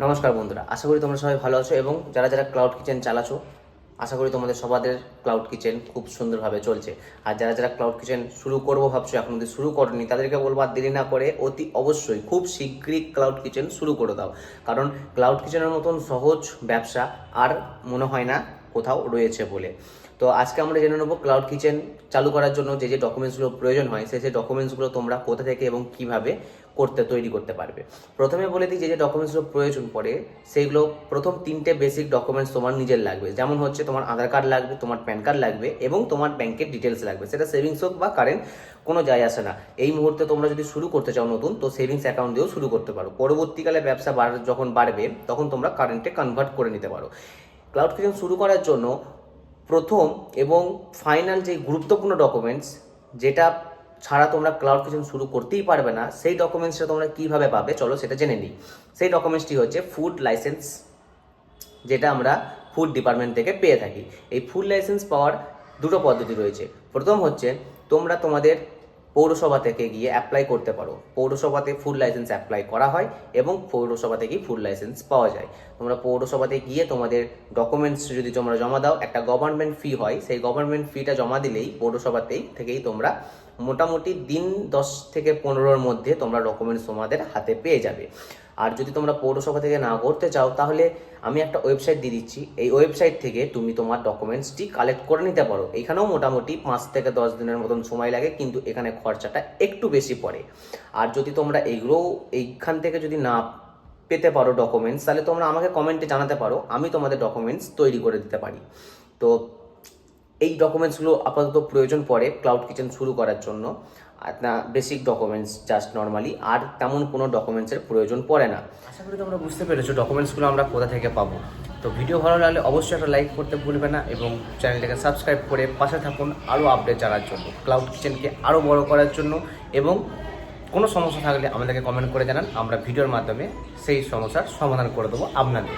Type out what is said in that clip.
নমস্কার বন্ধুরা, আশা করি তোমরা সবাই ভালো আছো এবং যারা যারা ক্লাউড কিচেন চালাছো আশা করি তোমাদের সবাদের ক্লাউড কিচেন খুব সুন্দরভাবে চলছে। আর যারা যারা ক্লাউড কিচেন শুরু করবো ভাবছো, এখন যদি শুরু করোনি, তাদেরকে বলবো আর দেরি না করে অতি অবশ্যই খুব শীঘ্রই ক্লাউড কিচেন শুরু করে দাও। কারণ ক্লাউড কিচেনের মতন সহজ ব্যবসা আর মনে হয় না কোথাও রয়েছে বলে। তো আজকে আমরা জেনে নেবো ক্লাউড কিচেন চালু করার জন্য যে যে ডকুমেন্টসগুলো প্রয়োজন হয়, সেই ডকুমেন্টসগুলো তোমরা কোথা থেকে এবং কিভাবে তৈরি করতে পারবে। প্রথমে বলে দিই, যে যে ডকুমেন্টসগুলো প্রয়োজন পড়ে সেইগুলো প্রথম 3টে বেসিক ডকুমেন্টস তোমার নিজের লাগবে। যেমন হচ্ছে তোমার আধার কার্ড লাগবে, তোমার প্যান কার্ড লাগবে এবং তোমার ব্যাংকের ডিটেলস লাগবে। সেটা সেভিংস হোক বা কারেন্ট, কোনো যায় আসে না। এই মুহূর্তে তোমরা যদি শুরু করতে চাও নতুন, তো সেভিংস অ্যাকাউন্ট দিয়েও শুরু করতে পারো। পরবর্তীকালে ব্যবসা যখন বাড়বে তখন তোমরা কারেন্টে কনভার্ট করে নিতে পারো। ক্লাউড কিচেন শুরু করার জন্য প্রথম এবং ফাইনাল যে গুরুত্বপূর্ণ ডকুমেন্টস, যেটা ছাড়া তোমরা ক্লাউড কিচেন শুরু করতেই পারবে না, সেই ডকুমেন্টসটা তোমরা কীভাবে পাবে চলো সেটা জেনে নিই। সেই ডকুমেন্টসটি হচ্ছে ফুড লাইসেন্স, যেটা আমরা ফুড ডিপার্টমেন্ট থেকে পেয়ে থাকি। এই ফুড লাইসেন্স পাওয়ার দুটো পদ্ধতি রয়েছে। প্রথম হচ্ছে তোমরা তোমাদের পৌরসভা থেকে গিয়ে অ্যাপ্লাই করতে পারো। পৌরসভাতে ফুড লাইসেন্স অ্যাপ্লাই করা হয় এবং পৌরসভা থেকেই ফুড লাইসেন্স পাওয়া যায়। তোমরা পৌরসভাতে গিয়ে তোমাদের ডকুমেন্টস যদি তোমরা জমা দাও, একটা গভর্নমেন্ট ফি হয়, সেই গভর্নমেন্ট ফিটা জমা দিলেই থেকেই তোমরা মোটামুটি দিন 10 থেকে 15-র মধ্যে তোমরা ডকুমেন্টস তোমাদের হাতে পেয়ে যাবে। আর যদি তোমরা পৌরসভা থেকে না করতে চাও, তাহলে আমি একটা ওয়েবসাইট দিয়ে দিচ্ছি। এই ওয়েবসাইট থেকে তুমি তোমার ডকুমেন্টসটি কালেক্ট করে নিতে পারো। এখানেও মোটামুটি 5 থেকে 10 দিনের মতন সময় লাগে, কিন্তু এখানে খরচাটা একটু বেশি পড়ে। আর যদি তোমরা এইখান থেকে যদি না পেতে পারো ডকুমেন্টস, তাহলে তোমরা আমাকে কমেন্টে জানাতে পারো, আমি তোমাদের ডকুমেন্টস তৈরি করে দিতে পারি। তো এই ডকুমেন্টসগুলো আপাতত প্রয়োজন পড়ে ক্লাউড কিচেন শুরু করার জন্য। বেসিক ডকুমেন্টস জাস্ট নর্মালি, আর তেমন কোনো ডকুমেন্টসের প্রয়োজন পড়ে না। আশা করি তোমরা বুঝতে পেরেছো ডকুমেন্টসগুলো আমরা কোথা থেকে পাবো। তো ভিডিও ভালো লাগলে অবশ্যই একটা লাইক করতে ভুলবে না এবং চ্যানেলটাকে সাবস্ক্রাইব করে পাশে থাকুন আরও আপডেট জানার জন্য, ক্লাউড কিচেনকে আরও বড় করার জন্য। এবং কোনো সমস্যা থাকলে আমাদেরকে কমেন্ট করে জানান, আমরা ভিডিওর মাধ্যমে সেই সমস্যার সমাধান করে দেবো আপনাদের।